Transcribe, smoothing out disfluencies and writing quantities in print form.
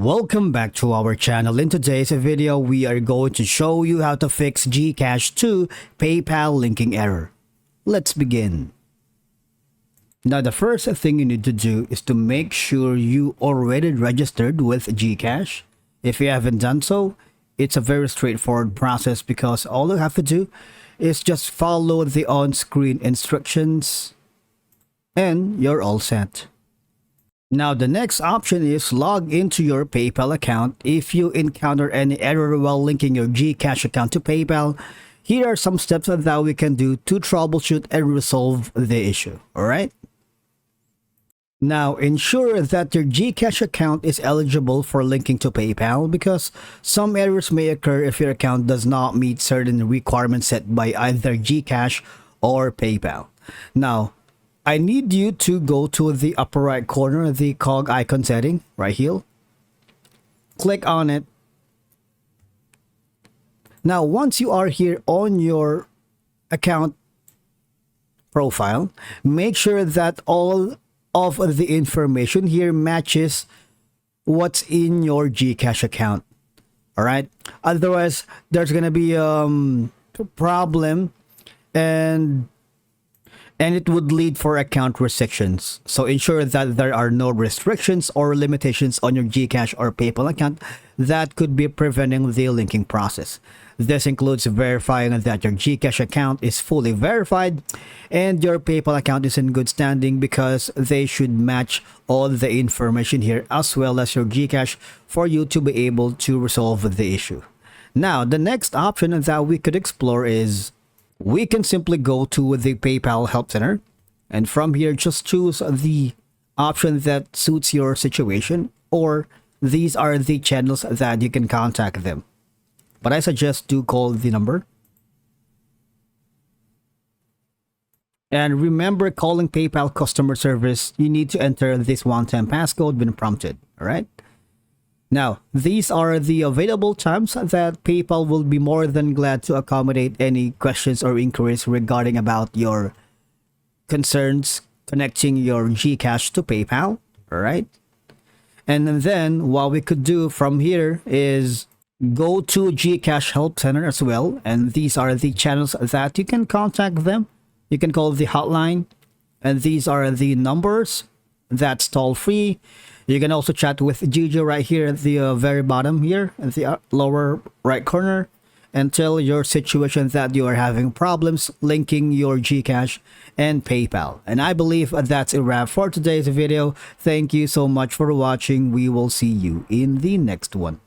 Welcome back to our channel. In today's video, we are going to show you how to fix GCash to PayPal linking error. Let's begin. Now, the first thing you need to do is to make sure you already registered with GCash. If you haven't done so, it's a very straightforward process because all you have to do is just follow the on-screen instructions and you're all set. Now, the next option is log into your PayPal account. If you encounter any error while linking your GCash account to PayPal, here are some steps that we can do to troubleshoot and resolve the issue. Alright? Now, ensure that your GCash account is eligible for linking to PayPal because some errors may occur if your account does not meet certain requirements set by either GCash or PayPal. Now, I need you to go to the upper right corner, the cog icon setting right here. Click on it. Now, once you are here on your account profile, make sure that all of the information here matches what's in your GCash account. All right. Otherwise, there's gonna be a problem and it would lead for account restrictions. So ensure that there are no restrictions or limitations on your GCash or PayPal account that could be preventing the linking process. This includes verifying that your GCash account is fully verified and your PayPal account is in good standing because they should match all the information here as well as your GCash for you to be able to resolve the issue. Now, the next option that we could explore is we can simply go to the PayPal Help Center, and from here just choose the option that suits your situation, or these are the channels that you can contact them. But I suggest to call the number. And remember, calling PayPal customer service, you need to enter this one-time passcode when prompted, all right? Now, these are the available times that PayPal will be more than glad to accommodate any questions or inquiries regarding about your concerns connecting your GCash to PayPal, all right? And then what we could do from here is go to GCash Help Center as well, and these are the channels that you can contact them. You can call the hotline, and these are the numbers that's toll free. You can also chat with Gigi right here at the very bottom here at the lower right corner and tell your situation that you are having problems linking your GCash and PayPal. And I believe that's a wrap for today's video. Thank you so much for watching. We will see you in the next one.